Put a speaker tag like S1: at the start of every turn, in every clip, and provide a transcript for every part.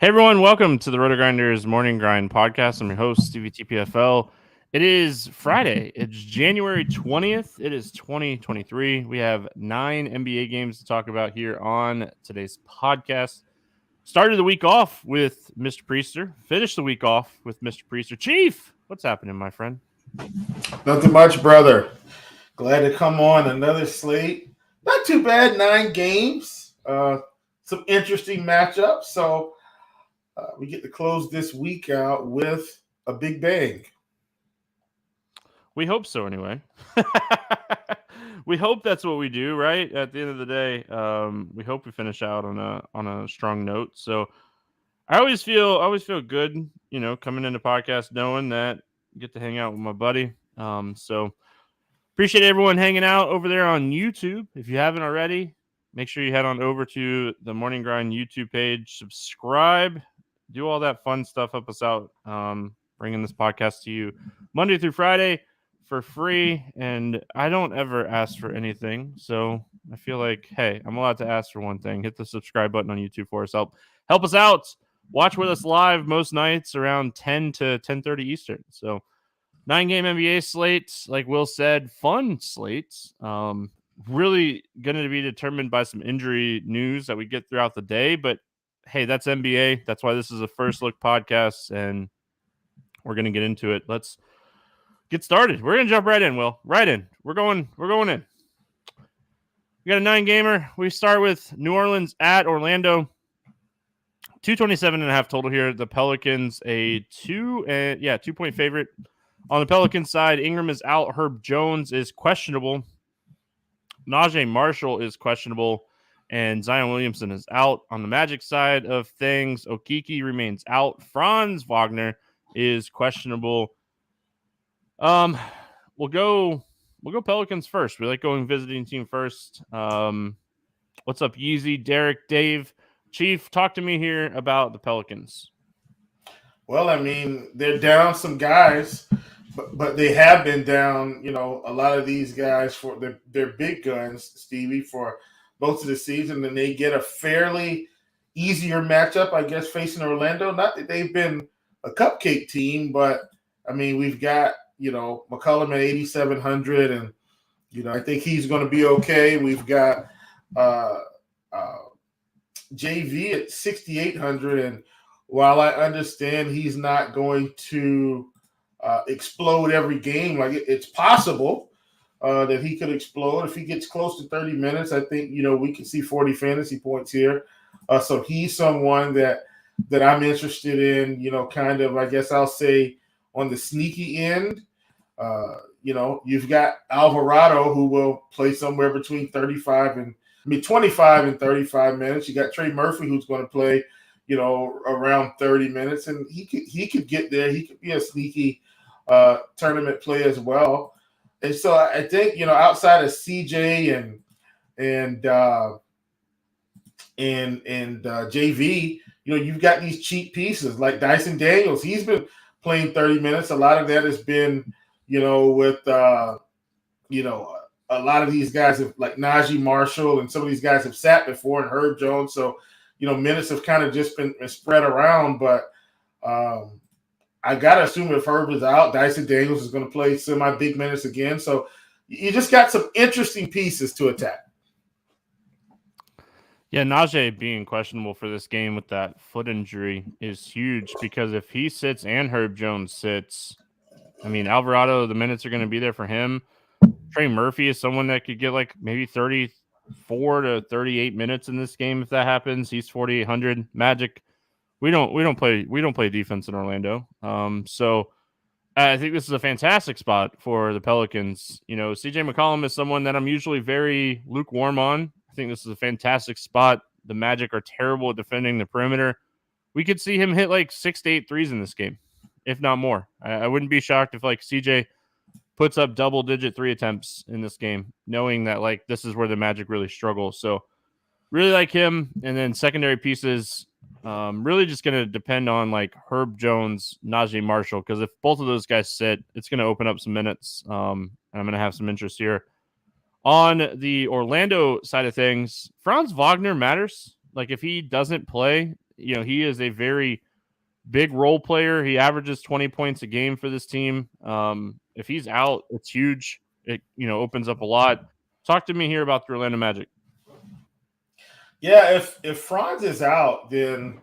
S1: Hey everyone, welcome to the RotoGrinders Morning Grind Podcast. I'm your host, Stevietpfl. It is Friday. It's January 20th. It is 2023. We have 9 NBA games to talk about here on today's podcast. Started the week off with Mr. Priester. Finished the week off with Mr. Priester. Chief, what's happening, my friend?
S2: Nothing much, brother. Glad to come on another slate. Not too bad, 9 games. Some interesting matchups. So we get to close this week out with a big bang.
S1: We hope so, anyway. We hope that's what we do, right? At the end of the day, we hope we finish out on a strong note. So I always feel good, coming into podcast knowing that I get to hang out with my buddy. So appreciate everyone hanging out over there on YouTube. If you haven't already, make sure you head on over to the Morning Grind YouTube page, subscribe, do all that fun stuff, help us out, bringing this podcast to you Monday through Friday for free. And I don't ever ask for anything, so I feel like, hey, I'm allowed to ask for one thing. Hit the subscribe button on YouTube for us. Help us out. Watch with us live most nights around 10 to 10:30 Eastern. So 9-game NBA slates, like Will said, fun slates. Really going to be determined by some injury news that we get throughout the day. But hey, that's NBA. That's why this is a first look podcast, and we're going to get into it. Let's get started. We're going to jump right in, Will. Right in. We're going in. We got a 9-gamer. We start with New Orleans at Orlando. 227.5 total here. The Pelicans a 2-point favorite. On the Pelicans side, Ingram is out. Herb Jones is questionable. Najee Marshall is questionable. And Zion Williamson is out. On the Magic side of things, Okeke remains out. Franz Wagner is questionable. We'll go Pelicans first. We like going visiting team first. What's up, Yeezy, Derek, Dave? Chief, talk to me here about the Pelicans.
S2: Well, I mean, they're down some guys, but they have been down, a lot of these guys for their big guns, Stevie, for most of the season, and they get a fairly easier matchup, I guess, facing Orlando. Not that they've been a cupcake team, but, I mean, we've got, McCollum at 8,700, and, I think he's going to be okay. We've got JV at 6,800, and while I understand he's not going to explode every game, like it's possible that he could explode. If he gets close to 30 minutes, I think, we can see 40 fantasy points here. So he's someone that I'm interested in, kind of, I guess I'll say, on the sneaky end. You've got Alvarado, who will play somewhere between 25 and 35 minutes. You got Trey Murphy, who's going to play, around 30 minutes, and he could get there. He could be a sneaky tournament play as well. And so I think, outside of CJ and JV, you've got these cheap pieces like Dyson Daniels. He's been playing 30 minutes. A lot of that has been, with a lot of these guys have, like Najee Marshall, and some of these guys have sat before, and Herb Jones. So, minutes have kind of just been spread around. But I got to assume if Herb is out, Dyson Daniels is going to play semi-big minutes again. So you just got some interesting pieces to attack.
S1: Yeah, Najee being questionable for this game with that foot injury is huge, because if he sits and Herb Jones sits, I mean, Alvarado, the minutes are going to be there for him. Trey Murphy is someone that could get like maybe 34 to 38 minutes in this game if that happens. He's 4,800. Magic, we don't play defense in Orlando. So I think this is a fantastic spot for the Pelicans. CJ McCollum is someone that I'm usually very lukewarm on. I think this is a fantastic spot. The Magic are terrible at defending the perimeter. We could see him hit like 6 to 8 threes in this game, if not more. I wouldn't be shocked if like CJ puts up double-digit 3 attempts in this game, knowing that like this is where the Magic really struggle. So really like him. And then secondary pieces, really just going to depend on like Herb Jones, Najee Marshall, because if both of those guys sit, it's going to open up some minutes. And I'm going to have some interest here. On the Orlando side of things, Franz Wagner matters. Like if he doesn't play, he is a very big role player. He averages 20 points a game for this team. If he's out, it's huge. It opens up a lot. Talk to me here about the Orlando Magic.
S2: Yeah, if Franz is out, then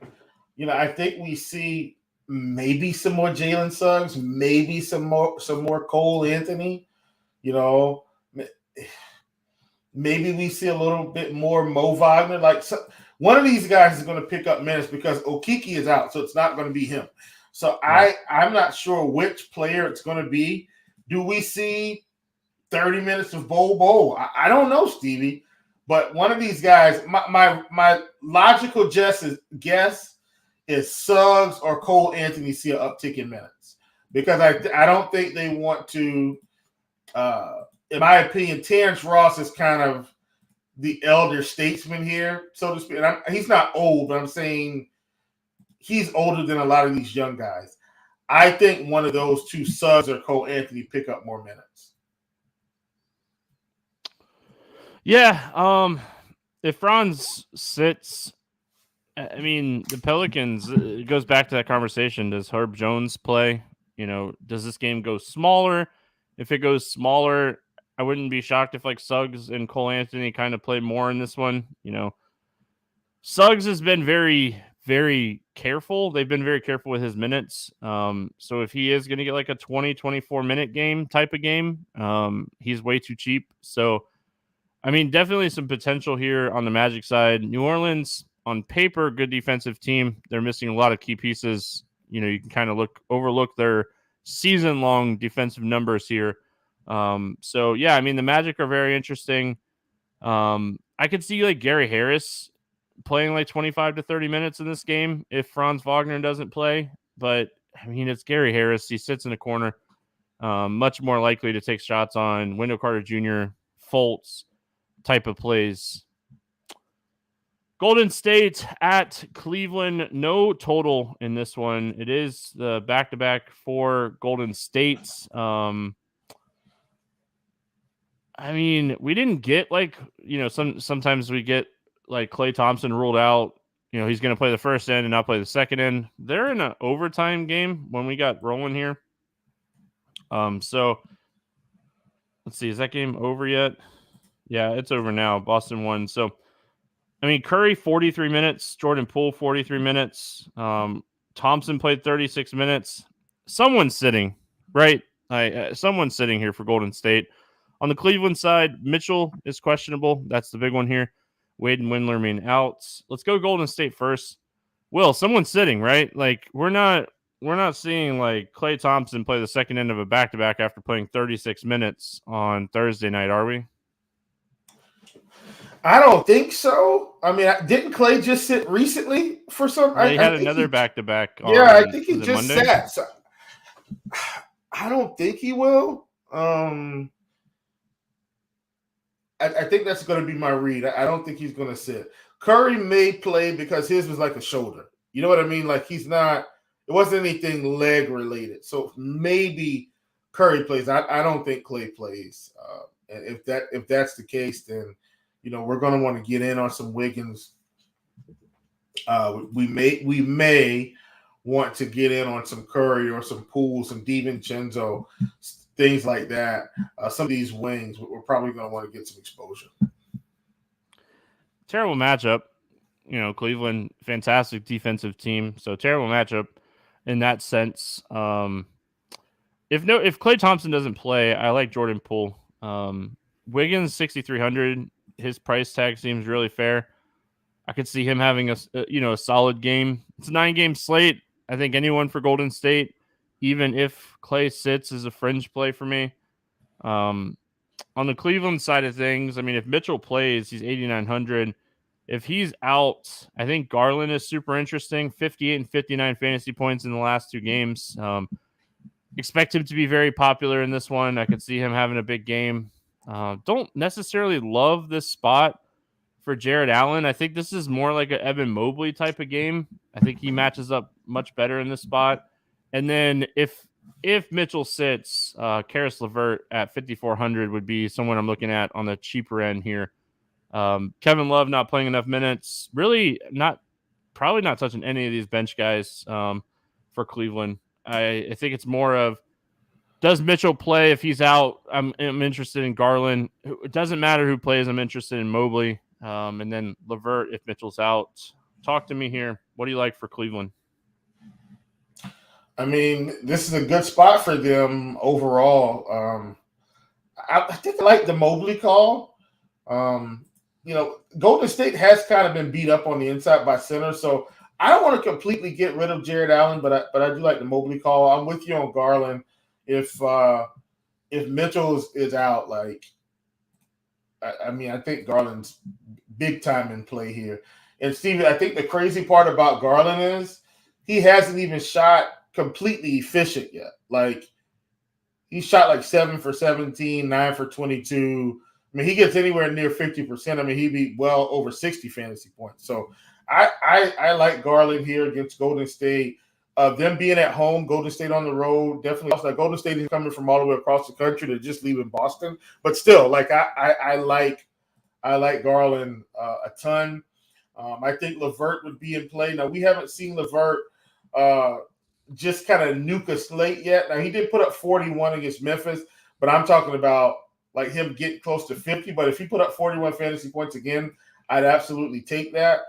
S2: I think we see maybe some more Jalen Suggs, maybe some more Cole Anthony. Maybe we see a little bit more Mo Wagner. One of these guys is going to pick up minutes because Okeke is out, so it's not going to be him. So I'm not sure which player it's going to be. Do we see 30 minutes of Bol? I don't know, Stevie. But one of these guys, my logical guess is Suggs or Cole Anthony see an uptick in minutes. Because I don't think they want to in my opinion, Terrence Ross is kind of the elder statesman here, so to speak. And he's not old, but I'm saying he's older than a lot of these young guys. I think one of those two, Suggs or Cole Anthony, pick up more minutes.
S1: Yeah, if Franz sits, I mean, the Pelicans, it goes back to that conversation. Does Herb Jones play? Does this game go smaller? If it goes smaller, I wouldn't be shocked if Suggs and Cole Anthony kind of play more in this one. Suggs has been very, very careful. They've been very careful with his minutes. So if he is going to get a 20, 24-minute game type of game, he's way too cheap. So, I mean, definitely some potential here on the Magic side. New Orleans, on paper, good defensive team. They're missing a lot of key pieces. You can kind of overlook their season-long defensive numbers here. So yeah, I mean, the Magic are very interesting. I could see Gary Harris playing 25 to 30 minutes in this game if Franz Wagner doesn't play. But I mean, it's Gary Harris. He sits in a corner, much more likely to take shots on Wendell Carter Jr., Fultz type of plays. Golden State at Cleveland, no total in this one. It is the back-to-back for Golden State. I mean, we didn't get sometimes we get Klay Thompson ruled out. He's going to play the first end and not play the second end. They're in an overtime game when we got rolling here. So let's see, is that game over yet? Yeah, it's over now. Boston won. So, I mean, Curry 43 minutes, Jordan Poole 43 minutes. Thompson played 36 minutes. Someone's sitting, right? Someone's sitting here for Golden State. On the Cleveland side, Mitchell is questionable. That's the big one here. Wade and Windler remain out. Let's go Golden State first. Will, someone's sitting, right? We're not seeing Klay Thompson play the second end of a back-to-back after playing 36 minutes on Thursday night, are we?
S2: I don't think so. I mean, didn't Klay just sit recently for some?
S1: He had another back-to-back.
S2: Yeah, I think he just
S1: Monday?
S2: sat. So, I don't think he will. I think that's going to be my read. I don't think he's going to sit. Curry may play because his was a shoulder. You know what I mean? He's not. It wasn't anything leg related. So maybe Curry plays. I don't think Klay plays. And if that's the case, then we're going to want to get in on some Wiggins. We may want to get in on some Curry or some Poole, some DiVincenzo, things like that. Some of these wings, we're probably going to want to get some exposure.
S1: Terrible matchup. Cleveland, fantastic defensive team. So terrible matchup in that sense. If Klay Thompson doesn't play, I like Jordan Poole. Wiggins 6,300. His price tag seems really fair. I could see him having a solid game. It's a 9-game slate. I think anyone for Golden State, even if Klay sits, is a fringe play for me. On the Cleveland side of things, I mean, if Mitchell plays, he's 8,900. If he's out, I think Garland is super interesting. 58 and 59 fantasy points in the last 2 games. Expect him to be very popular in this one. I could see him having a big game. Don't necessarily love this spot for Jared Allen. I think this is more like an Evan Mobley type of game. I think he matches up much better in this spot. And then if Mitchell sits, Karis LeVert at 5,400 would be someone I'm looking at on the cheaper end here. Kevin Love not playing enough minutes. Really not probably not touching any of these bench guys for Cleveland. I think it's more of, does Mitchell play? If he's out, I'm interested in Garland. It doesn't matter who plays. I'm interested in Mobley. And then LeVert if Mitchell's out. Talk to me here. What do you like for Cleveland?
S2: I mean, this is a good spot for them overall. I think I like the Mobley call. Golden State has kind of been beat up on the inside by center, so I don't want to completely get rid of Jared Allen, but I do like the Mobley call. I'm with you on Garland. If Mitchell is out, I think Garland's big time in play here. And Steve, I think the crazy part about Garland is he hasn't even shot completely efficient yet. Like, he shot 7 for 17, 9 for 22. I mean, he gets anywhere near 50%. I mean, he'd be well over 60 fantasy points. So I like Garland here against Golden State. Them being at home, Golden State on the road, definitely. Also, Golden State is coming from all the way across the country to just leaving Boston. But still, I like Garland a ton. I think LeVert would be in play. Now, we haven't seen LeVert just kind of nuke a slate yet. Now, he did put up 41 against Memphis, but I'm talking about him getting close to 50. But if he put up 41 fantasy points again, I'd absolutely take that.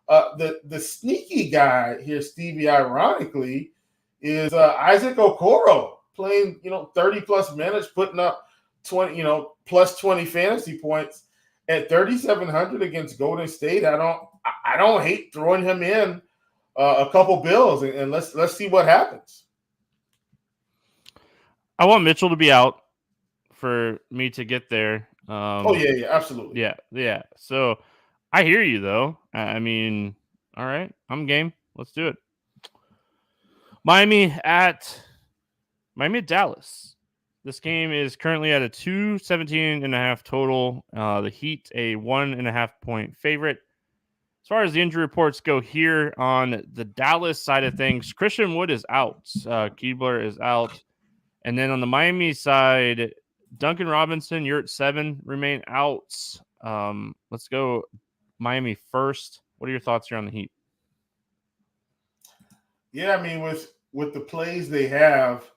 S2: The sneaky guy here, Stevie, ironically, is Isaac Okoro playing 30+ minutes, putting up 20 plus 20 fantasy points at 3,700 against Golden State. I don't hate throwing him in a couple bills, and let's see what happens.
S1: I want Mitchell to be out for me to get there.
S2: Yeah, absolutely.
S1: Yeah. So I hear you, though. I mean, all right, I'm game. Let's do it. Miami at Dallas. This game is currently at a 217.5 total. The Heat a 1.5 point favorite. As far as the injury reports go here on the Dallas side of things, Christian Wood is out. Keebler is out. And then on the Miami side, Duncan Robinson, you're at 7, remain out. Let's go Miami first. What are your thoughts here on the Heat?
S2: Yeah, I mean, with the plays they have,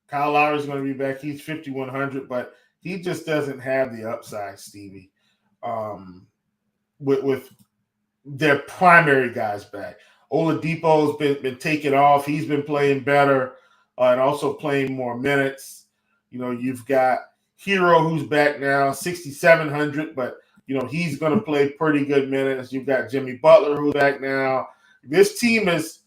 S2: Kyle Lowry's going to be back. He's 5,100, but he just doesn't have the upside, Stevie. With their primary guys back, Oladipo's been taken off. He's been playing better and also playing more minutes. You've got Hero who's back now, 6,700, but he's going to play pretty good minutes. You've got Jimmy Butler who's back now. This team is,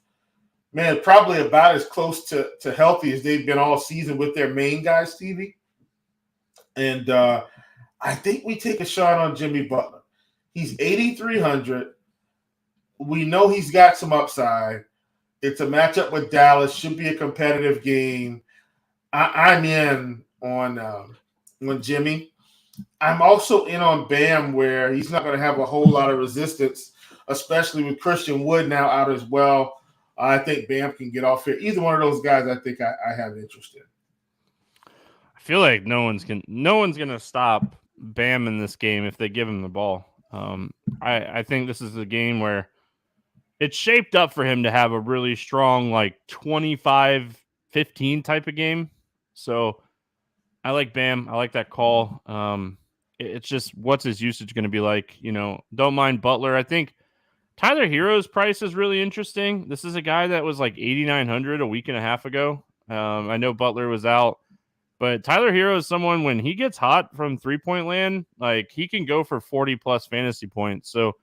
S2: probably about as close to healthy as they've been all season with their main guys, Stevie. And I think we take a shot on Jimmy Butler. He's 8,300. We know he's got some upside. It's a matchup with Dallas. Should be a competitive game. I'm in on Jimmy. I'm also in on Bam, where he's not going to have a whole lot of resistance, especially with Christian Wood now out as well. I think Bam can get off here. Either one of those guys, I think I have interest in.
S1: I feel like no one's gonna stop Bam in this game if they give him the ball. I think this is a game where it's shaped up for him to have a really strong 25-15 type of game. So I like Bam. I like that call. It's just, what's his usage going to be like? Don't mind Butler. I think Tyler Hero's price is really interesting. This is a guy that was 8,900 a week and a half ago. I know Butler was out, but Tyler Hero is someone, when he gets hot from 3-point land, he can go for 40 plus fantasy points. So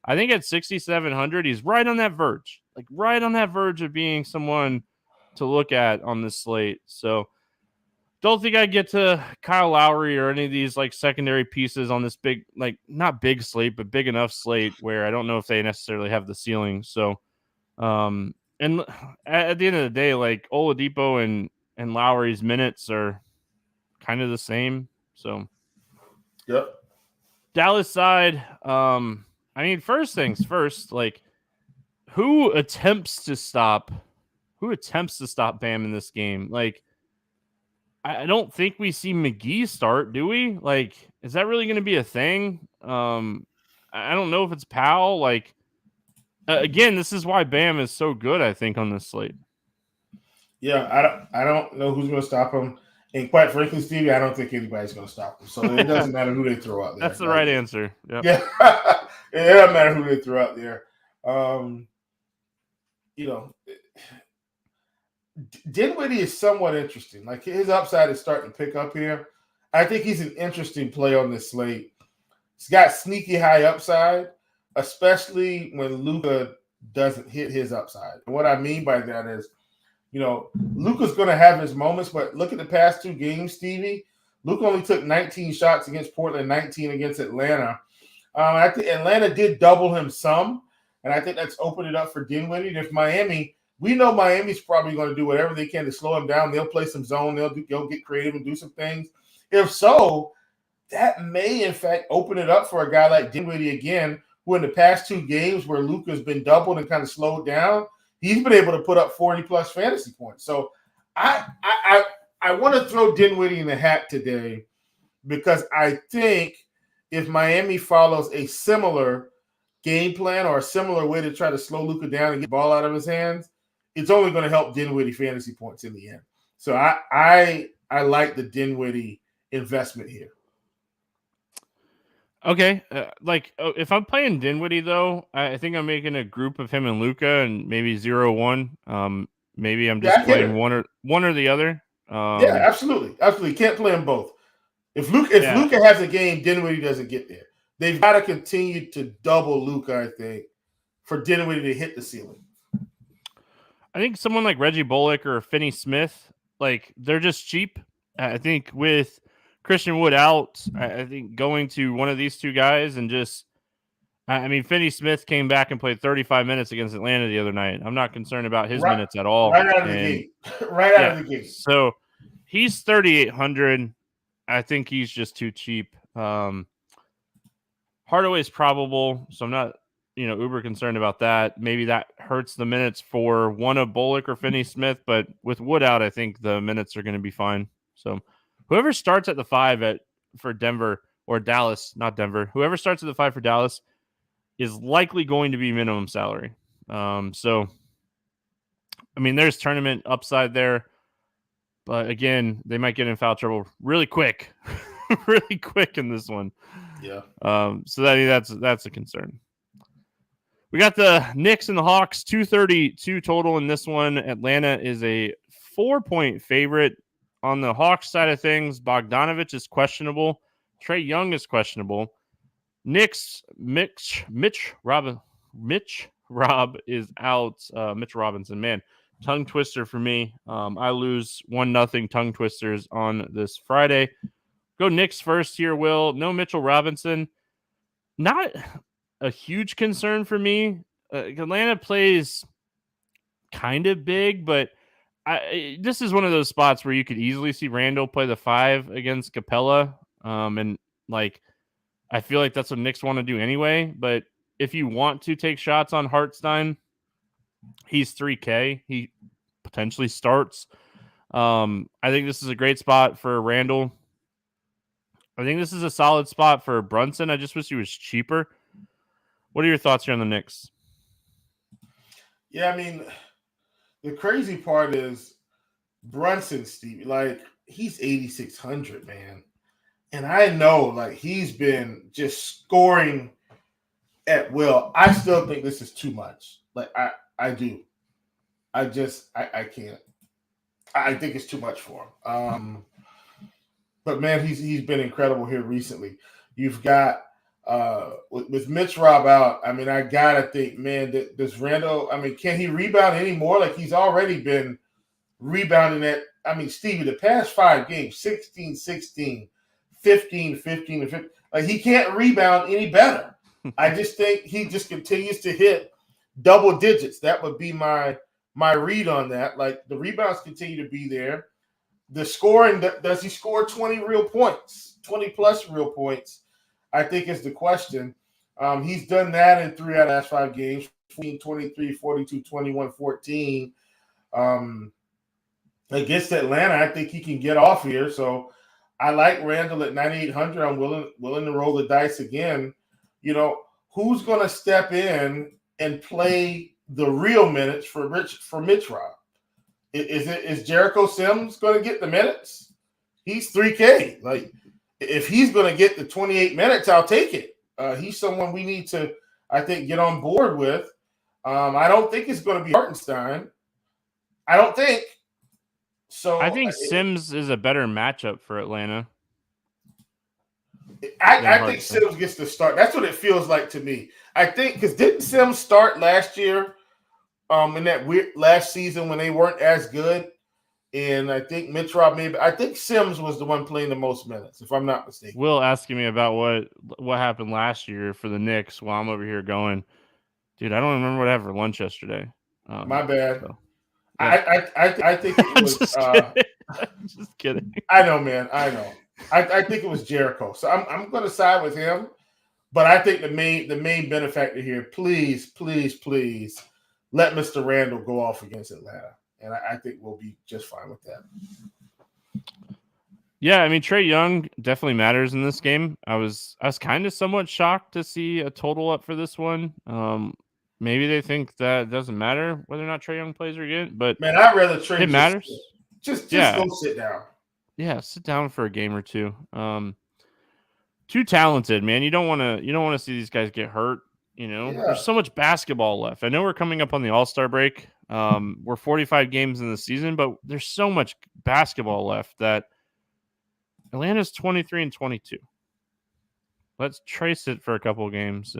S1: I think at 6,700, he's right on that verge, of being someone to look at on this slate. So don't think I get to Kyle Lowry or any of these secondary pieces on this big, not big slate, but big enough slate where I don't know if they necessarily have the ceiling. So, and at the end of the day, Oladipo and Lowry's minutes are kind of the same. So,
S2: yep.
S1: Dallas side, first things first, who attempts to stop Bam in this game? I don't think we see McGee start, do we? Is that really going to be a thing? I don't know if it's Powell. Again, this is why Bam is so good, I think, on this slate.
S2: Yeah, I don't know who's going to stop him. And quite frankly, Stevie, I don't think anybody's going to stop him. So it doesn't matter who they throw out there.
S1: That's the right answer. Yep.
S2: Yeah, it doesn't matter who they throw out there. Dinwiddie is somewhat interesting. Like his upside is starting to pick up here. I think he's an interesting play on this slate. He's got sneaky high upside, especially when Luka doesn't hit his upside. And what I mean by that is, Luka's going to have his moments, but look at the past 2 games, Stevie. Luka only took 19 shots against Portland, 19 against Atlanta. I think Atlanta did double him some, and I think that's opened it up for Dinwiddie. And if we know Miami's probably going to do whatever they can to slow him down. They'll play some zone. They'll get creative and do some things. If so, that may, in fact, open it up for a guy like Dinwiddie again, who in the past 2 games where Luka's been doubled and kind of slowed down, he's been able to put up 40-plus fantasy points. So I want to throw Dinwiddie in the hat today because I think if Miami follows a similar game plan or a similar way to try to slow Luka down and get the ball out of his hands, it's only going to help Dinwiddie fantasy points in the end. So I like the Dinwiddie investment here.
S1: Okay, if I'm playing Dinwiddie though, I think I'm making a group of him and Luka and maybe 0-1. Maybe I'm just playing one or the other.
S2: Yeah, absolutely. Can't play them both. If Luka has a game, Dinwiddie doesn't get there. They've got to continue to double Luka, I think, for Dinwiddie to hit the ceiling.
S1: I think someone like Reggie Bullock or Finney Smith, they're just cheap. I think with Christian Wood out, I think going to one of these 2 guys and Finney Smith came back and played 35 minutes against Atlanta the other night. I'm not concerned about his minutes at all.
S2: Right out of the gate. Out of the gate.
S1: So he's 3,800. I think he's just too cheap. Hardaway's probable, so I'm not, uber concerned about that. Maybe that hurts the minutes for one of Bullock or Finney Smith, but with Wood out, I think the minutes are going to be fine. So whoever starts at the 5 for Denver or Dallas, not Denver, whoever starts at the 5 for Dallas is likely going to be minimum salary. So, there's tournament upside there, but again, they might get in foul trouble really quick, really quick in this one.
S2: Yeah.
S1: So that's a concern. We got the Knicks and the Hawks, 232 total in this one. Atlanta is a 4-point favorite. On the Hawks side of things, Bogdanovich is questionable. Trae Young is questionable. Knicks, Mitch Rob is out. Mitch Robinson, man, tongue twister for me. I lose 1-0 tongue twisters on this Friday. Go Knicks first here, Will. No Mitchell Robinson. Not a huge concern for me. Atlanta plays kind of big, but this is one of those spots where you could easily see Randall play the 5 against Capella. I feel like that's what Knicks want to do anyway. But if you want to take shots on Hartenstein, he's 3K. He potentially starts. I think this is a great spot for Randall. I think this is a solid spot for Brunson. I just wish he was cheaper. What are your thoughts here on the Knicks?
S2: Yeah, the crazy part is Brunson, Steve. He's 8,600, man. And I know, he's been just scoring at will. I still think this is too much. I do. I can't. I think it's too much for him. But man, he's been incredible here recently. You've got with Mitch Rob out. I gotta think, man, does Randall? Can he rebound anymore? He's already been rebounding at. Stevie, the past 5 games, 16, 16, 15, 15, and 15. He can't rebound any better. I just think he just continues to hit double digits. That would be my read on that. The rebounds continue to be there. The scoring, does he score 20 real points, 20-plus real points, I think is the question. He's done that in 3 out of the last 5 games, 14, 23, 42, 21, 14. Against Atlanta, I think he can get off here. So I like Randall at 9,800. I'm willing to roll the dice again. Who's going to step in and play the real minutes for Mitch Rob? Is Jericho Sims going to get the minutes? He's 3K. Like, if he's going to get the 28 minutes, I'll take it. He's someone we need to, I think, get on board with. I don't think it's going to be Hartenstein. I don't think. So
S1: I think Sims is a better matchup for Atlanta.
S2: I think Sims gets to start. That's what it feels like to me. I think because didn't Sims start last year in that weird last season when they weren't as good? And I think Mitch Rob I think Sims was the one playing the most minutes, if I'm not mistaken.
S1: Will asking me about what happened last year for the Knicks while I'm over here going, dude, I don't remember what I had for lunch yesterday.
S2: My bad.
S1: So, yeah.
S2: I think it was
S1: just kidding.
S2: I know, man. I know. I think it was Jericho. So I'm going to side with him. But I think the main benefactor here, please, please, please let Mr. Randall go off against Atlanta. And I think we'll be just fine with that.
S1: Yeah, I mean, Trae Young definitely matters in this game. I was kind of somewhat shocked to see a total up for this one. Maybe they think that it doesn't matter whether or not Trae Young plays again, but
S2: man, I'd rather Trae.
S1: It matters.
S2: Just go sit down.
S1: Yeah, sit down for a game or two. Too talented, man. You don't want to see these guys get hurt. There's so much basketball left. I know we're coming up on the All-Star break. We're 45 games in the season, but there's so much basketball left that Atlanta's 23-22. Let's trace it for a couple of games.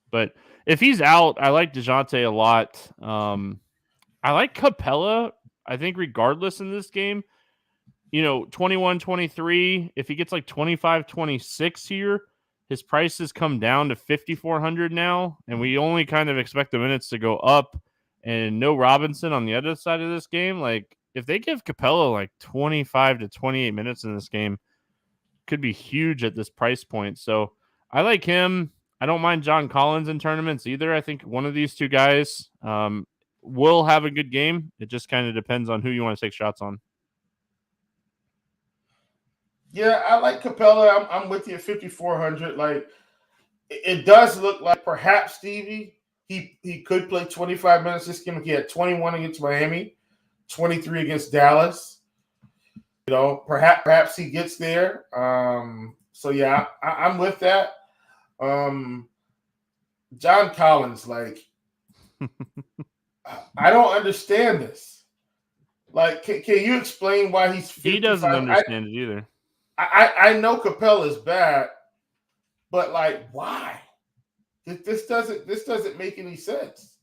S1: But if he's out, I like DeJounte a lot. I like Capella, I think, regardless in this game. 21-23. If he gets like 25-26 here, his price has come down to 5,400 now, and we only kind of expect the minutes to go up. And no Robinson on the other side of this game. Like, if they give Capella like 25 to 28 minutes in this game, could be huge at this price point. So I like him. I don't mind John Collins in tournaments either. I think one of these two guys will have a good game. It just kind of depends on who you want to take shots on.
S2: Yeah, I like Capella. I'm with you at 5,400. Like, it does look like perhaps Stevie, he could play 25 minutes this game. He had 21 against Miami, 23 against Dallas. Perhaps he gets there. So yeah, I'm with that. John Collins, like, I don't understand this. Like, can you explain why he's 55?
S1: He doesn't understand it either.
S2: I know Capella's bad, but like, why? This doesn't make any sense.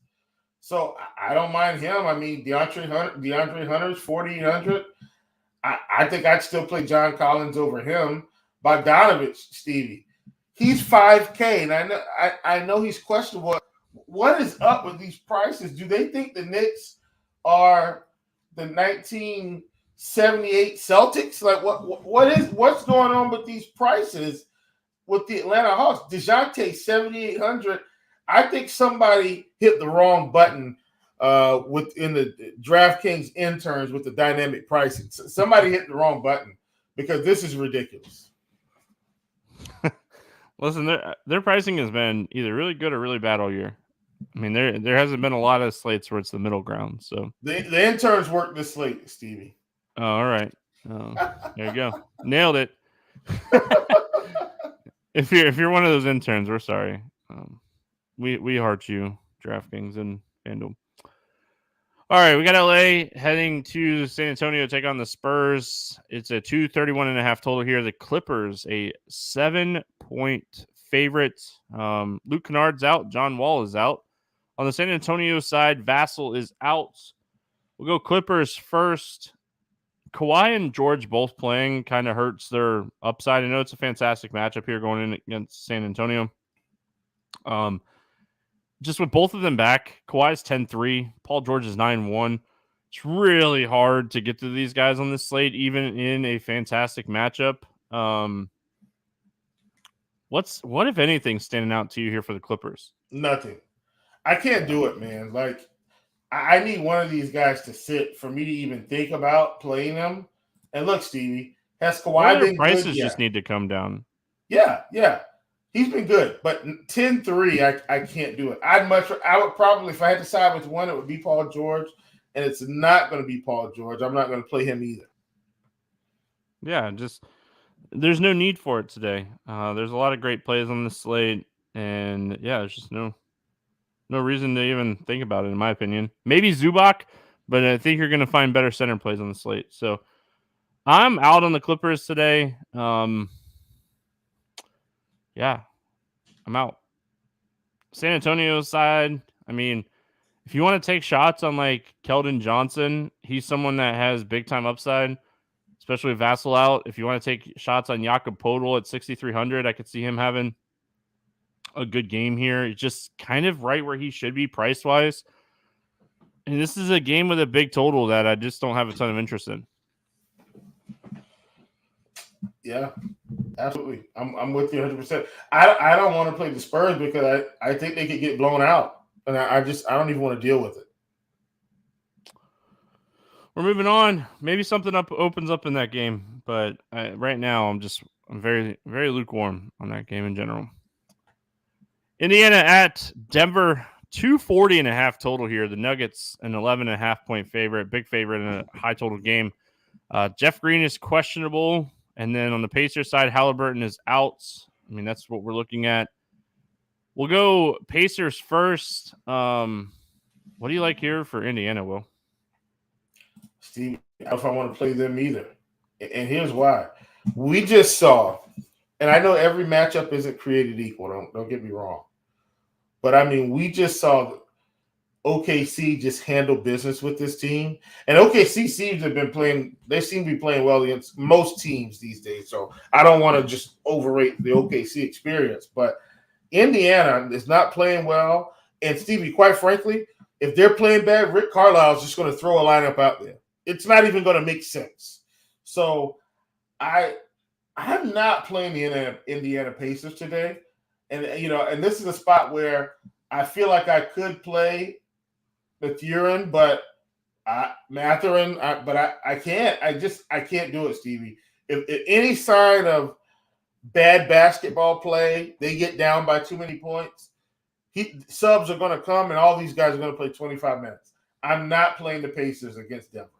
S2: So I don't mind him. I mean, DeAndre Hunter's 4,800. I think I'd still play John Collins over him. Bogdanovich, Stevie, he's 5K, and I know he's questionable. What is up with these prices? Do they think the Knicks are the 1978 Celtics? Like, what's going on with these prices with the Atlanta Hawks? DeJounte 7,800. I think somebody hit the wrong button within the DraftKings interns with the dynamic pricing. Somebody hit the wrong button because this is ridiculous.
S1: Listen, their pricing has been either really good or really bad all year. I mean, there hasn't been a lot of slates where it's the middle ground. So
S2: the interns work this slate, Stevie.
S1: Oh, all right. Oh, there you go. Nailed it. If you're one of those interns, we're sorry. We heart you, DraftKings and FanDuel. All right, we got LA heading to San Antonio to take on the Spurs. It's a 231.5 total here. The Clippers, a 7-point favorite. Luke Kennard's out. John Wall is out. On the San Antonio side, Vassell is out. We'll go Clippers first. Kawhi and George both playing kind of hurts their upside. I know it's a fantastic matchup here going in against San Antonio. Just with both of them back, Kawhi's 10-3, Paul George is 9-1. It's really hard to get to these guys on this slate, even in a fantastic matchup. What if anything standing out to you here for the Clippers?
S2: Nothing. I can't do it, man. Like, I need one of these guys to sit for me to even think about playing them. And look, Stevie, has Kawhi been
S1: prices
S2: good?
S1: Just need to come down.
S2: Yeah. He's been good, but 10-3, I can't do it. I would probably, if I had to side with one, it would be Paul George, and it's not going to be Paul George. I'm not going to play him either.
S1: Yeah, just there's no need for it today. There's a lot of great plays on the slate, and yeah, there's just no reason to even think about it, in my opinion. Maybe Zubac, but I think you're going to find better center plays on the slate. So I'm out on the Clippers today. Yeah, I'm out. San Antonio side, I mean, if you want to take shots on like Keldon Johnson, he's someone that has big time upside, especially with Vassell out. If you want to take shots on Jakob Podol at 6,300, I could see him having a good game here. It's just kind of right where he should be price wise. And this is a game with a big total that I just don't have a ton of interest in.
S2: Yeah, absolutely. I'm with you 100%. I don't want to play the Spurs because I think they could get blown out, and I don't even want to deal with it.
S1: We're moving on. Maybe something opens up in that game, but right now I'm very, very lukewarm on that game in general. Indiana at Denver, 240.5 total here. The Nuggets, an 11.5 point favorite, big favorite in a high total game. Jeff Green is questionable. And then on the Pacers side, Halliburton is out. I mean, that's what we're looking at. We'll go Pacers first. What do you like here for Indiana, Will?
S2: Steve, I don't know if I want to play them either. And here's why. We just saw, and I know every matchup isn't created equal. Don't get me wrong. But, I mean, we just saw OKC just handle business with this team. And OKC seems to have been playing – they seem to be playing well against most teams these days. So I don't want to just overrate the OKC experience. But Indiana is not playing well. And, Stevie, quite frankly, if they're playing bad, Rick Carlisle is just going to throw a lineup out there. It's not even going to make sense. So I'm not playing the Indiana Pacers today. And, and this is a spot where I feel like I could play Mathurin, but Mathurin, but I can't. I can't do it, Stevie. If any sign of bad basketball play, they get down by too many points, subs are going to come, and all these guys are going to play 25 minutes. I'm not playing the Pacers against Denver.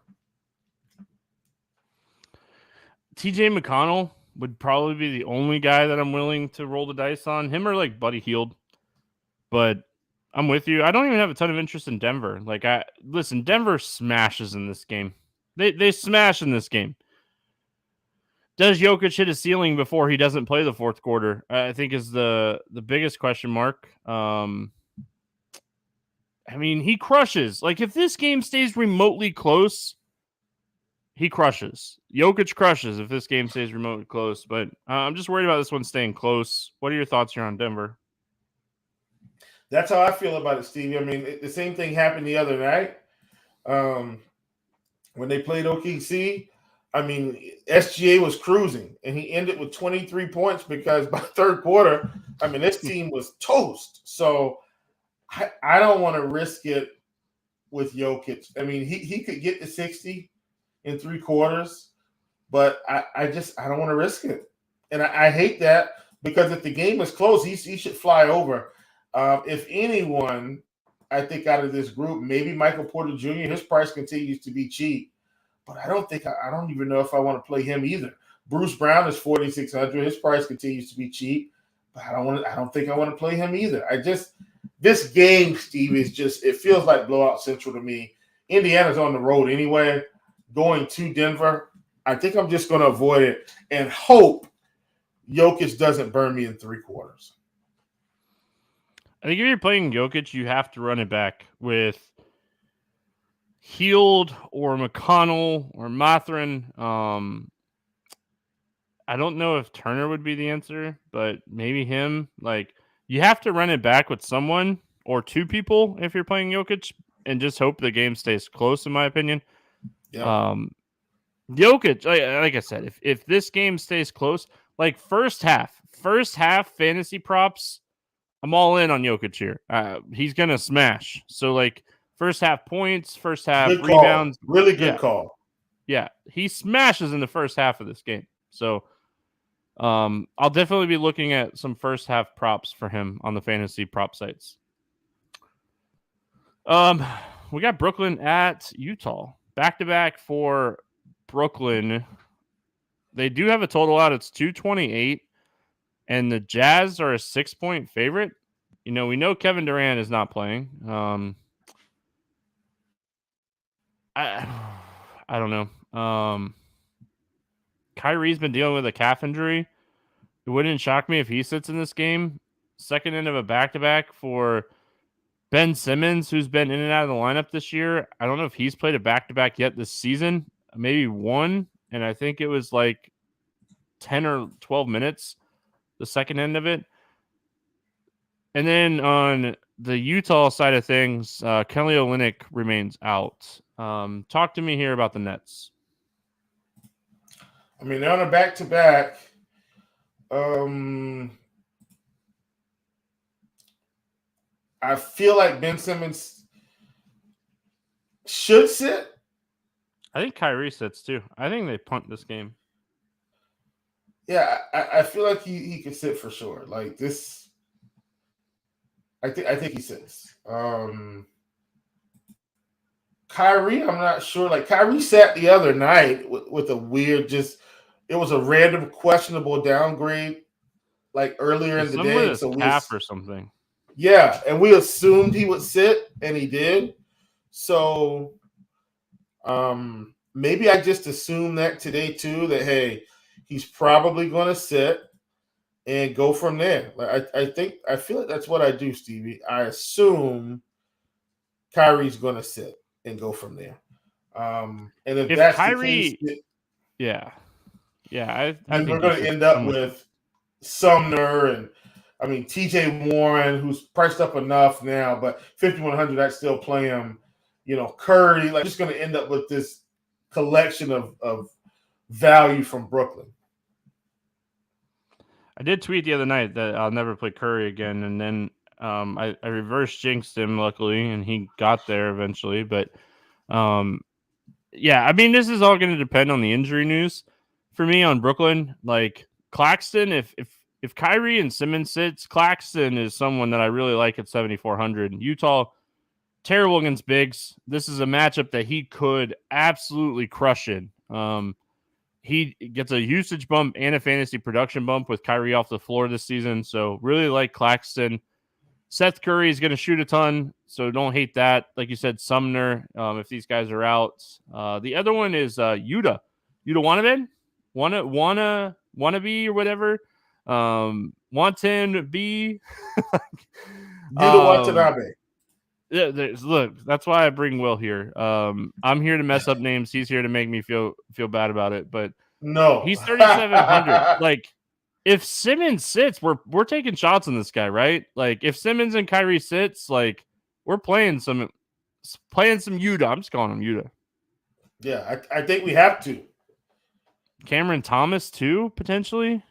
S1: TJ McConnell would probably be the only guy that I'm willing to roll the dice on. Him or like Buddy Hield. But I'm with you. I don't even have a ton of interest in Denver. Listen, Denver smashes in this game. They smash in this game. Does Jokic hit a ceiling before he doesn't play the fourth quarter? I think is the biggest question mark. I mean, he crushes. Like, if this game stays remotely close, he crushes. Jokic crushes if this game stays remotely close. But I'm just worried about this one staying close. What are your thoughts here on Denver?
S2: That's how I feel about it, Stevie. I mean, the same thing happened the other night when they played OKC. I mean, SGA was cruising, and he ended with 23 points because by third quarter, I mean, this team was toast. So I don't want to risk it with Jokic. I mean, he could get to 60 in 3 quarters, but I don't want to risk it. And I hate that because if the game is close, he should fly over. If anyone, I think out of this group, maybe Michael Porter Jr., his price continues to be cheap. But I don't even know if I want to play him either. Bruce Brown is 4,600. His price continues to be cheap. But I don't think I want to play him either. This game, Steve, it feels like blowout central to me. Indiana's on the road anyway. Going to Denver, I think I'm just going to avoid it and hope Jokic doesn't burn me in 3 quarters.
S1: I think if you're playing Jokic, you have to run it back with Hield or McConnell or Mathurin. I don't know if Turner would be the answer, but maybe him. Like, you have to run it back with someone or 2 people if you're playing Jokic and just hope the game stays close, in my opinion. Yeah. Jokic, like I said, if this game stays close, like first half fantasy props, I'm all in on Jokic here. He's going to smash. So, like, first half points, first half
S2: good
S1: rebounds.
S2: Call. Really good call.
S1: Yeah, he smashes in the first half of this game. So, I'll definitely be looking at some first half props for him on the fantasy prop sites. We got Brooklyn at Utah. Back-to-back for Brooklyn. They do have a total out. It's 228, and the Jazz are a 6-point favorite. We know Kevin Durant is not playing. I don't know. Kyrie's been dealing with a calf injury. It wouldn't shock me if he sits in this game. Second end of a back-to-back for Ben Simmons, who's been in and out of the lineup this year. I don't know if he's played a back-to-back yet this season. Maybe one, and I think it was like 10 or 12 minutes, the second end of it. And then on the Utah side of things, Kelly Olynyk remains out. Talk to me here about the Nets.
S2: I mean, they're on a back-to-back. I feel like Ben Simmons should sit.
S1: I think Kyrie sits too. I think they punt this game.
S2: Yeah, I feel like he could sit for sure. Like this, I think he sits. Kyrie, I'm not sure. Like Kyrie sat the other night with a weird, it was a random questionable downgrade, like earlier in the day.
S1: So calf or something.
S2: Yeah, and we assumed he would sit, and he did. So, maybe I just assumed that today too. That hey, he's probably going to sit and go from there. Like I feel like that's what I do, Stevie. I assume Kyrie's going to sit and go from there. And if that's
S1: Kyrie,
S2: the case,
S1: I
S2: think
S1: we're
S2: going to end up with Sumner and TJ Warren, who's priced up enough now, but 5,100, I'd still play him. Curry, like just going to end up with this collection of value from Brooklyn.
S1: I did tweet the other night that I'll never play Curry again, and then I reverse jinxed him luckily, and he got there eventually. But this is all going to depend on the injury news for me on Brooklyn. Like Claxton, if Kyrie and Simmons sits, Claxton is someone that I really like at 7,400. Utah, terrible against bigs. This is a matchup that he could absolutely crush in. He gets a usage bump and a fantasy production bump with Kyrie off the floor this season. So really like Claxton. Seth Curry is going to shoot a ton, so don't hate that. Like you said, Sumner, if these guys are out. The other one is Yuta. Yuta wannabe or whatever. Wanton B.
S2: Yuta Watanabe.
S1: Yeah, look, that's why I bring Will here. I'm here to mess up names. He's here to make me feel bad about it. But
S2: no,
S1: he's 3,700. Like, if Simmons sits, we're taking shots on this guy, right? Like, if Simmons and Kyrie sits, like, we're playing some Yuta. I'm just calling him Yuta.
S2: Yeah, I think we have to. Cameron
S1: Thomas too, potentially.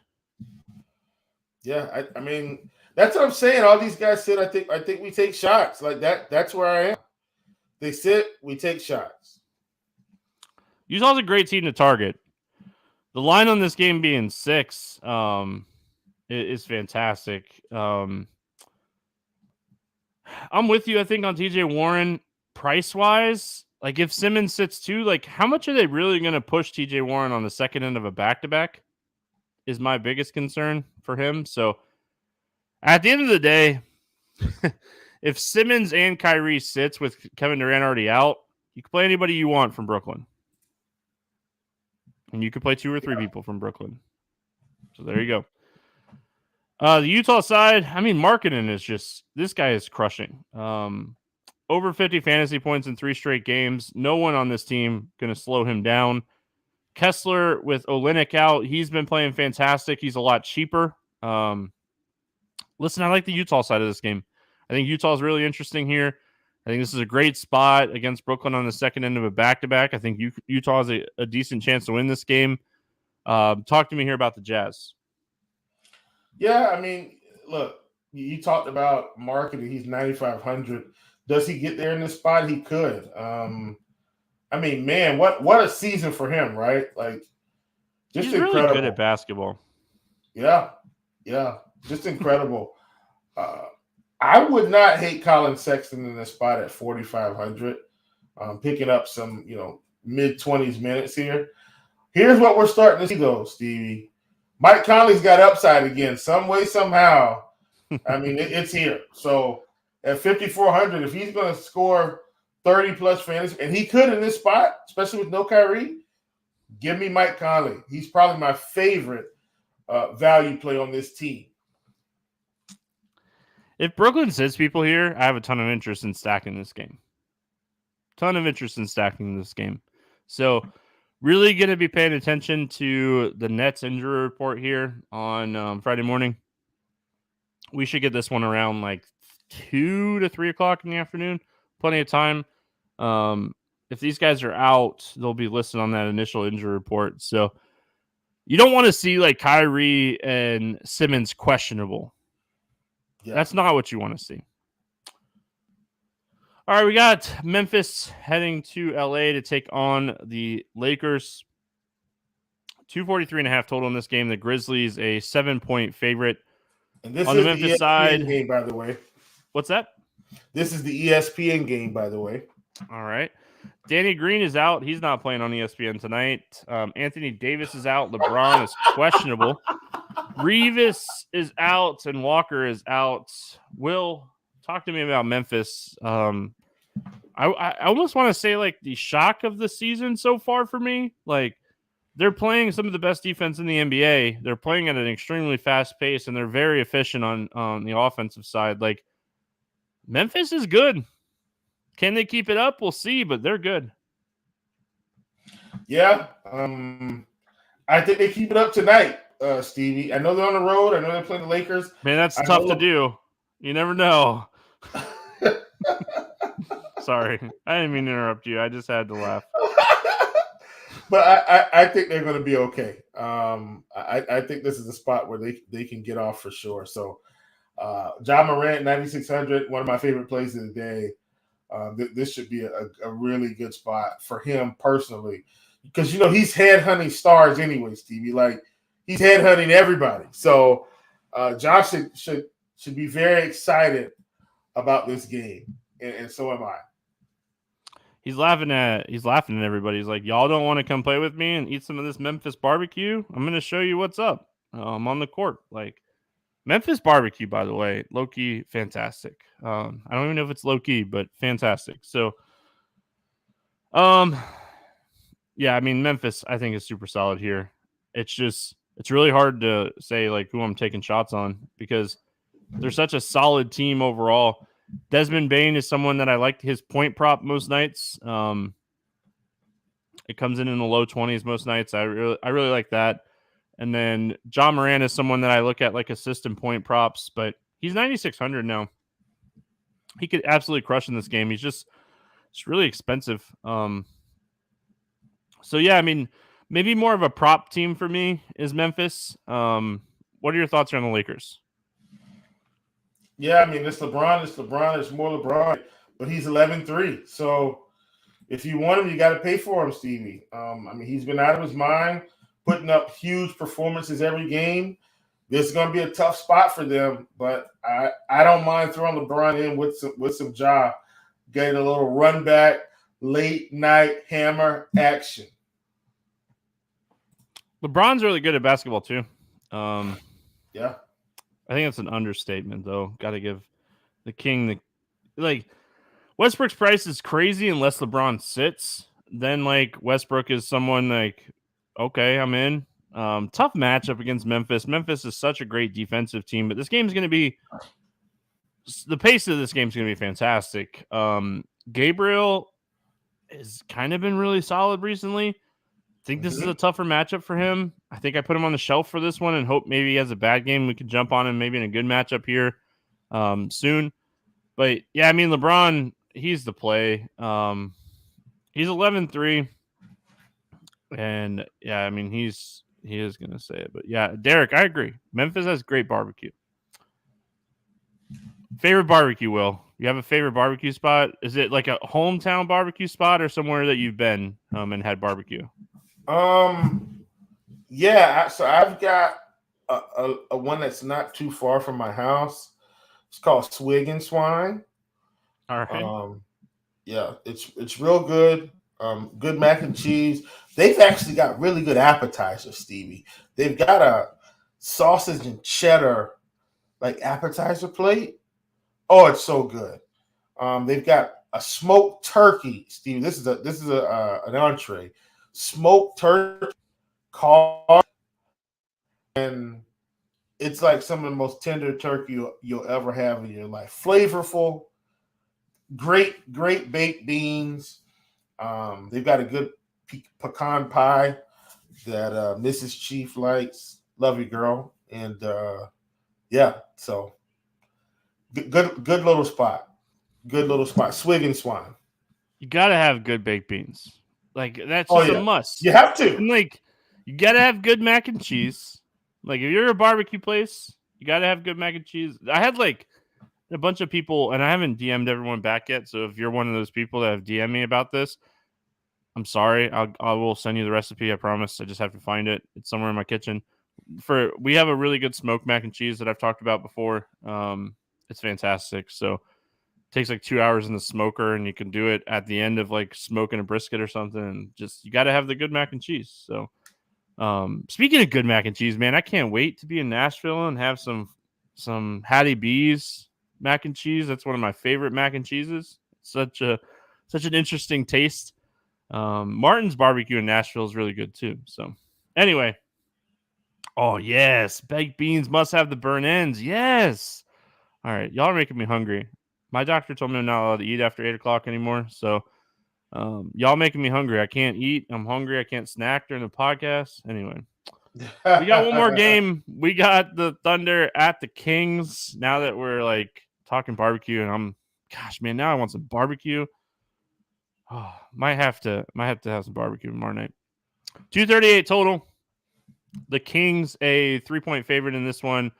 S2: Yeah, I mean. That's what I'm saying. All these guys sit. I think we take shots like that. That's where I am. They sit. We take shots.
S1: Utah's a great team to target. The line on this game being 6 is fantastic. I'm with you. I think on TJ Warren price wise, like if Simmons sits too, like how much are they really going to push TJ Warren on the second end of a back-to-back? Is my biggest concern for him. So. At the end of the day, if Simmons and Kyrie sits with Kevin Durant already out, you can play anybody you want from Brooklyn. And you could play 2 or 3 people from Brooklyn. So there you go. The Utah side, Markkanen is just, this guy is crushing. Over 50 fantasy points in 3 straight games. No one on this team going to slow him down. Kessler with Olynyk out, he's been playing fantastic. He's a lot cheaper. Listen, I like the Utah side of this game. I think Utah is really interesting here. I think this is a great spot against Brooklyn on the second end of a back-to-back. I think Utah has a decent chance to win this game. Talk to me here about the Jazz.
S2: Yeah, look, you talked about Markkanen. He's 9,500. Does he get there in this spot? He could. Man, what a season for him, right? Like, just
S1: he's
S2: incredible.
S1: Really good at basketball.
S2: Yeah, just incredible. I would not hate Colin Sexton in this spot at 4,500. Picking up some, mid-20s minutes here. Here's what we're starting to see, though, Stevie. Mike Conley's got upside again, some way, somehow. I mean, it's here. So at 5,400, if he's going to score 30-plus fantasy, and he could in this spot, especially with no Kyrie, give me Mike Conley. He's probably my favorite value play on this team.
S1: If Brooklyn sits people here, I have a ton of interest in stacking this game. So really going to be paying attention to the Nets injury report here on Friday morning. We should get this one around like 2 to 3 o'clock in the afternoon. Plenty of time. If these guys are out, they'll be listed on that initial injury report. So you don't want to see like Kyrie and Simmons questionable. Yeah. That's not what you want to see. All right, we got Memphis heading to LA to take on the Lakers. 243.5 total in this game. The Grizzlies a 7-point favorite.
S2: And this on is the Memphis ESPN side game, by the way.
S1: What's that?
S2: This is the ESPN game, by the way.
S1: All right. Danny Green is out. He's not playing on ESPN tonight. Anthony Davis is out. LeBron is questionable. Reeves is out and Walker is out. Will, talk to me about Memphis. I almost want to say like the shock of the season so far for me. Like they're playing some of the best defense in the NBA. They're playing at an extremely fast pace and they're very efficient on the offensive side. Like Memphis is good. Can they keep it up? We'll see, but they're good.
S2: Yeah. I think they keep it up tonight, Stevie. I know they're on the road. I know they're playing the Lakers.
S1: Man, that's tough to do. You never know. Sorry. I didn't mean to interrupt you. I just had to laugh.
S2: But I think they're going to be okay. I think this is a spot where they can get off for sure. So, Ja Morant, 9,600, one of my favorite plays of the day. This should be a really good spot for him personally. Because, he's headhunting stars anyway, Stevie. Like, he's headhunting everybody. So, Josh should be very excited about this game. And so am I.
S1: He's laughing at everybody. He's like, y'all don't want to come play with me and eat some of this Memphis barbecue? I'm going to show you what's up. I'm on the court. Like, Memphis barbecue, by the way, low-key fantastic. I don't even know if it's low-key, but fantastic. So, yeah, I mean, Memphis, I think, is super solid here. It's really hard to say, like, who I'm taking shots on because they're such a solid team overall. Desmond Bane is someone that I like his point prop most nights. It comes in the low 20s most nights. I really like that. And then Ja Morant is someone that I look at like assist and point props, but he's 9,600 now. He could absolutely crush in this game. It's really expensive. So yeah, I mean, maybe more of a prop team for me is Memphis. What are your thoughts on the Lakers?
S2: Yeah, I mean, it's LeBron. It's more LeBron, but he's 11-3. So if you want him, you got to pay for him, Stevie. I mean, he's been out of his mind, putting up huge performances every game. This is going to be a tough spot for them, but I don't mind throwing LeBron in with some Ja, getting a little run back, late night hammer action.
S1: LeBron's really good at basketball too.
S2: Yeah.
S1: I think that's an understatement, though. Got to give the king Westbrook's price is crazy unless LeBron sits. Then Westbrook is someone okay, I'm in. Tough matchup against Memphis. Memphis is such a great defensive team, but this game's going to be the pace of this game's going to be fantastic. Gabriel has kind of been really solid recently. I think this is a tougher matchup for him. I think I put him on the shelf for this one and hope maybe he has a bad game. We could jump on him maybe in a good matchup here soon. But, yeah, I mean, LeBron, he's the play. He's 11-3. And, yeah, I mean, he is going to say it. But, yeah, Derek, I agree. Memphis has great barbecue. Favorite barbecue, Will? You have a favorite barbecue spot? Is it like a hometown barbecue spot or somewhere that you've been and had barbecue?
S2: Yeah, so I've got a one that's not too far from my house. It's called Swig and Swine.
S1: All right.
S2: Um, yeah, it's real good. Good mac and cheese. They've actually got really good appetizers, Stevie. They've got a sausage and cheddar like appetizer plate. Oh, it's so good. They've got a smoked turkey, Stevie. This is an entree. Smoked turkey, carved, and it's like some of the most tender turkey you'll ever have in your life. Flavorful, great baked beans. They've got a good pecan pie that Mrs. Chief likes. Love you, girl. And yeah, so good little spot. Good little spot. Swig and Swine.
S1: You gotta have good baked beans. Like that's
S2: Oh
S1: just a
S2: yeah,
S1: must.
S2: you have to.
S1: And like you gotta have good mac and cheese. Like if you're a barbecue place, you gotta have good mac and cheese. I had like a bunch of people, and I haven't DM'd everyone back yet. So if you're one of those people that have DM'd me about this, I'm sorry. I will send you the recipe. I promise. I just have to find it. It's somewhere in my kitchen. We have a really good smoked mac and cheese that I've talked about before. It's fantastic. So it takes like 2 hours in the smoker, and you can do it at the end of like smoking a brisket or something. And just you got to have the good mac and cheese. So speaking of good mac and cheese, man, I can't wait to be in Nashville and have some Hattie B's mac and cheese. That's one of my favorite mac and cheeses. Such an interesting taste. Martin's barbecue in Nashville is really good too. So anyway, oh yes, baked beans must have the burn ends. Yes. All right, y'all are making me hungry. My doctor told me I'm not allowed to eat after 8 o'clock anymore. So y'all making me hungry. I can't eat. I'm hungry. I can't snack during the podcast. Anyway, we got one more game. We got the Thunder at the Kings. Now that we're like talking barbecue, and gosh, man, now I want some barbecue. Oh, might have to have some barbecue tomorrow night. 238 total. The Kings a 3-point favorite in this one.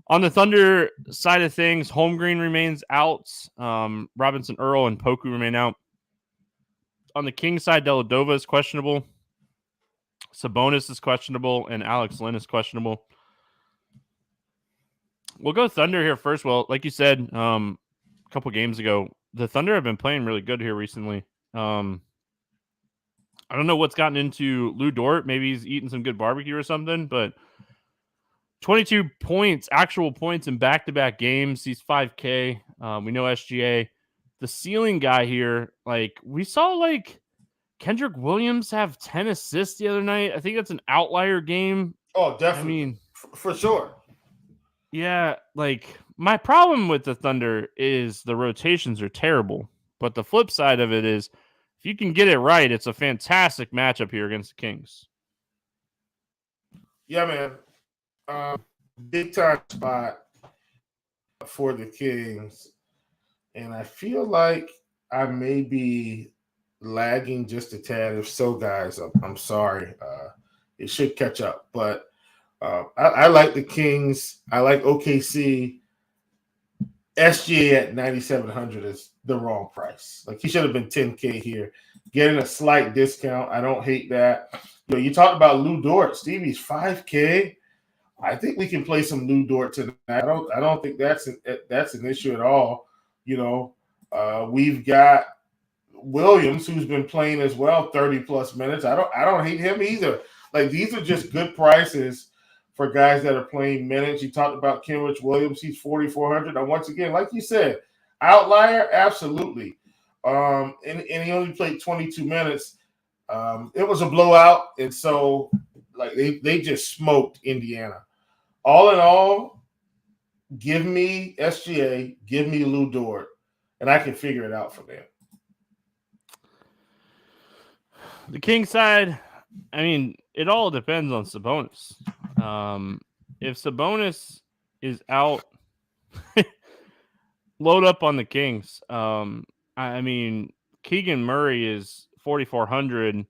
S1: On the Thunder side of things, Holmgren remains out. Robinson, Earl, and Poku remain out. On the Kings side, Deladova is questionable. Sabonis is questionable, and Alex Lynn is questionable. We'll go Thunder here first. Well, like you said, a couple games ago, the Thunder have been playing really good here recently. I don't know what's gotten into Lou Dort. Maybe he's eating some good barbecue or something, but 22 points, actual points in back-to-back games. He's 5K. We know SGA. The ceiling guy here, like we saw like Kendrick Williams have 10 assists the other night. I think that's an outlier game.
S2: Oh, definitely.
S1: I mean,
S2: for sure.
S1: Yeah, like my problem with the Thunder is the rotations are terrible. But the flip side of it is if you can get it right, it's a fantastic matchup here against the Kings.
S2: Yeah, man. Big time spot for the Kings. And I feel like I may be lagging just a tad. If so, guys, I'm sorry. It should catch up. But I like the Kings. I like OKC. SGA at 9,700 is the wrong price. Like he should have been 10K here, getting a slight discount. I don't hate that. You talked about Lou Dort. Stevie's 5K. I think we can play some Lou Dort tonight. I don't think that's an issue at all. We've got Williams who's been playing as well, 30 plus minutes. I don't hate him either. Like these are just good prices for guys that are playing minutes. You talked about Kenrich Williams. He's 4,400. And once again, like you said, outlier, absolutely. And he only played 22 minutes. It was a blowout. And so like they just smoked Indiana. All in all, give me SGA, give me Lou Dort, and I can figure it out from there.
S1: The King side, I mean, it all depends on Sabonis. If Sabonis is out, load up on the Kings. I mean, Keegan Murray is 4,400. I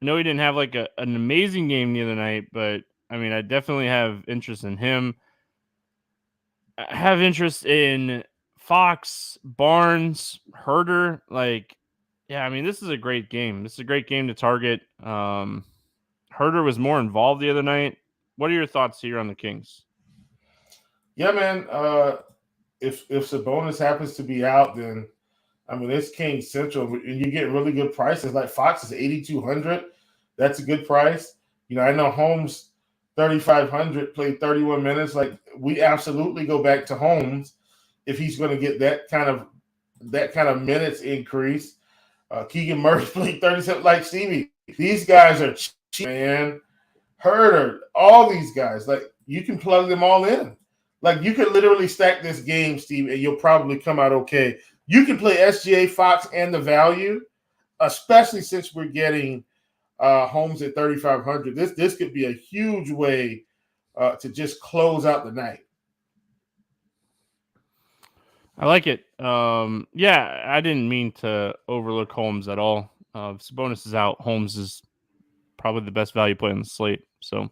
S1: know he didn't have like an amazing game the other night, but I mean, I definitely have interest in him. I have interest in Fox, Barnes, Herter. Like, yeah, I mean, this is a great game. This is a great game to target. Herter was more involved the other night. what are your thoughts here on the Kings?
S2: Yeah, man. If Sabonis happens to be out, then I mean it's King Central, and you get really good prices. Like Fox is 8,200. That's a good price. I know Holmes 3,500 played 31 minutes. Like we absolutely go back to Holmes if he's going to get that kind of minutes increase. Keegan Murray played 37. Like Stevie, these guys are cheap, man. Herder, all these guys, like you can plug them all in. Like you could literally stack this game, Steve, and you'll probably come out okay. You can play SGA, Fox, and the value, especially since we're getting Holmes at 3,500. This could be a huge way to just close out the night.
S1: I like it. Yeah, I didn't mean to overlook Holmes at all. If Sabonis is out, Holmes is probably the best value play on the slate. So,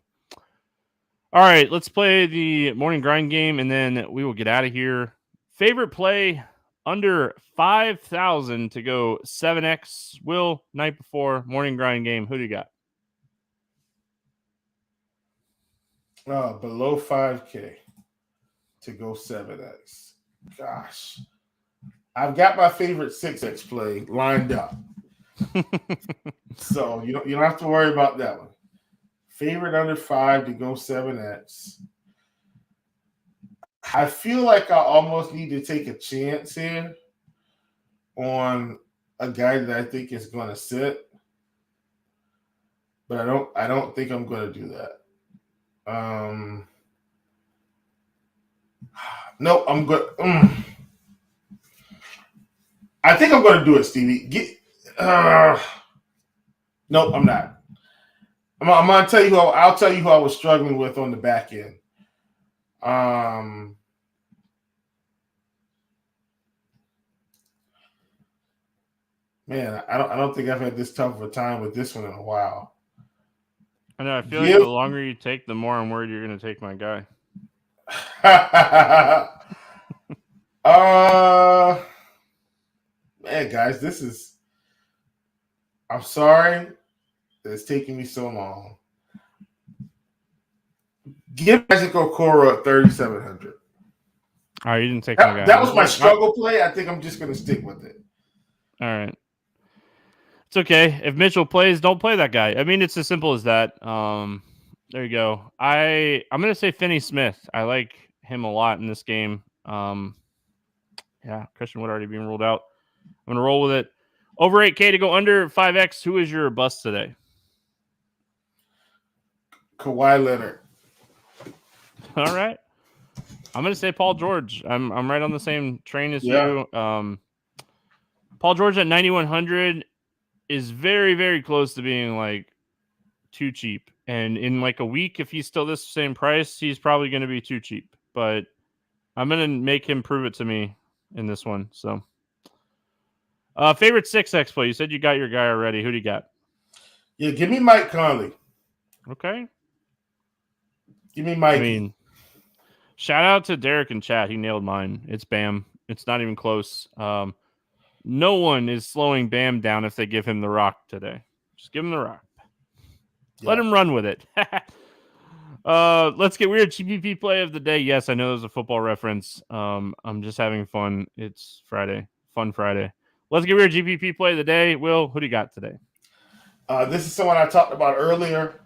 S1: all right, let's play the morning grind game, and then we will get out of here. Favorite play under 5,000 to go 7x. Will, night before morning grind game. Who do you got?
S2: Below 5K to go 7x. Gosh, I've got my favorite 6x play lined up. So you don't have to worry about that one. Favorite under 5 to go 7x. I feel like I almost need to take a chance here on a guy that I think is going to sit, but I don't think I'm going to do that. No, I'm good. I think I'm going to do it, Stevie. No, I'm not. I'm going to tell you I'll tell you who I was struggling with on the back end. Man, I don't think I've had this tough of a time with this one in a while.
S1: I know. I feel like the longer you take, the more I'm worried you're going to take my guy.
S2: Man, guys, I'm sorry that it's taking me so long. Give Magic Okoro at 3,700.
S1: All right, you didn't take my guy.
S2: That was my struggle play. I think I'm just going to stick with it.
S1: All right. It's okay. If Mitchell plays, don't play that guy. I mean, it's as simple as that. There you go. I'm going to say Finney Smith. I like him a lot in this game. Yeah, Christian Wood already being ruled out. I'm going to roll with it. Over 8K to go under 5X. Who is your bust today?
S2: Kawhi Leonard.
S1: All right. I'm going to say Paul George. I'm right on the same train as you. Paul George at 9,100 is very, very close to being like too cheap. And in like a week, if he's still this same price, he's probably going to be too cheap. But I'm going to make him prove it to me in this one. So, favorite 6X play. You said you got your guy already. Who do you got?
S2: Yeah, give me Mike Conley.
S1: Okay.
S2: Give me Mike.
S1: I mean, shout out to Derek in chat. He nailed mine. It's Bam. It's not even close. No one is slowing Bam down if they give him the rock today. Just give him the rock. Yeah. Let him run with it. Let's get weird. GPP play of the day. Yes, I know there's a football reference. I'm just having fun. It's Friday. Fun Friday. Let's get weird. GPP play of the day. Will, who do you got today?
S2: This is someone I talked about earlier.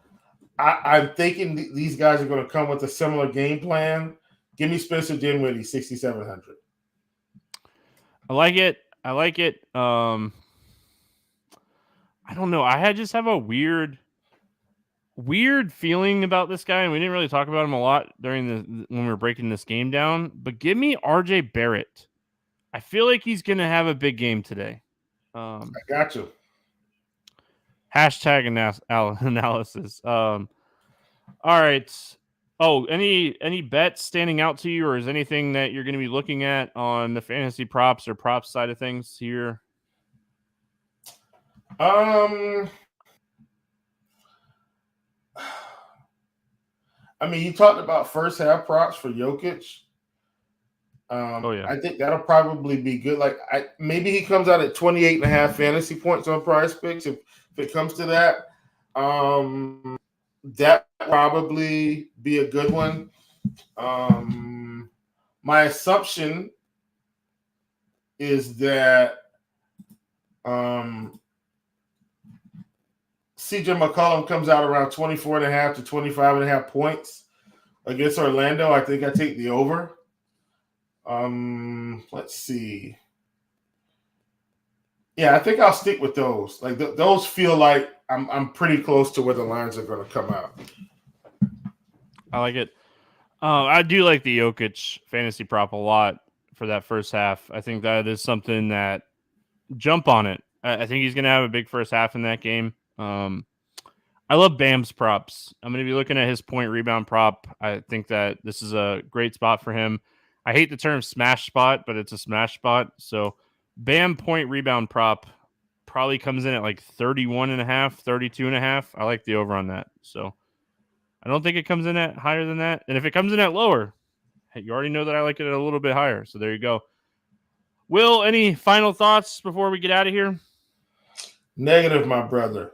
S2: I'm thinking these guys are going to come with a similar game plan. Give me Spencer Dinwiddie, 6,700.
S1: I like it. I don't know. I just have a weird feeling about this guy, and we didn't really talk about him a lot when we were breaking this game down. But give me RJ Barrett. I feel like he's going to have a big game today.
S2: I got you.
S1: Hashtag analysis. All right. Oh, any bets standing out to you, or is anything that you're going to be looking at on the fantasy props or props side of things here?
S2: I mean, you talked about first half props for Jokic. I think that'll probably be good. Like, maybe he comes out at 28.5 fantasy points on Prize Picks if it comes to that. that probably be a good one. My assumption is that CJ McCollum comes out around 24.5 to 25.5 points against Orlando. I think I take the over. Let's see. Yeah, I think I'll stick with those. Like those feel like I'm pretty close to where the lines are going to come out.
S1: I like it. I do like the Jokic fantasy prop a lot for that first half. I think that is something that jump on it. I think he's going to have a big first half in that game. I love Bam's props. I'm going to be looking at his point rebound prop. I think that this is a great spot for him. I hate the term smash spot, but it's a smash spot. So Bam point rebound prop probably comes in at like 31.5, 32.5. I like the over on that. So I don't think it comes in at higher than that. And if it comes in at lower, hey, you already know that I like it a little bit higher. So there you go. Will, any final thoughts before we get out of here?
S2: Negative, my brother.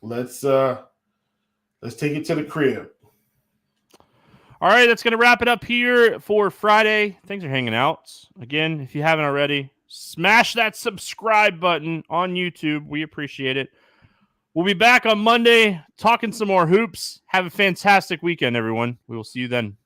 S2: Let's take it to the crib.
S1: All right, that's going to wrap it up here for Friday. Thanks for hanging out. Again, if you haven't already, smash that subscribe button on YouTube. We appreciate it. We'll be back on Monday talking some more hoops. Have a fantastic weekend, everyone. We will see you then.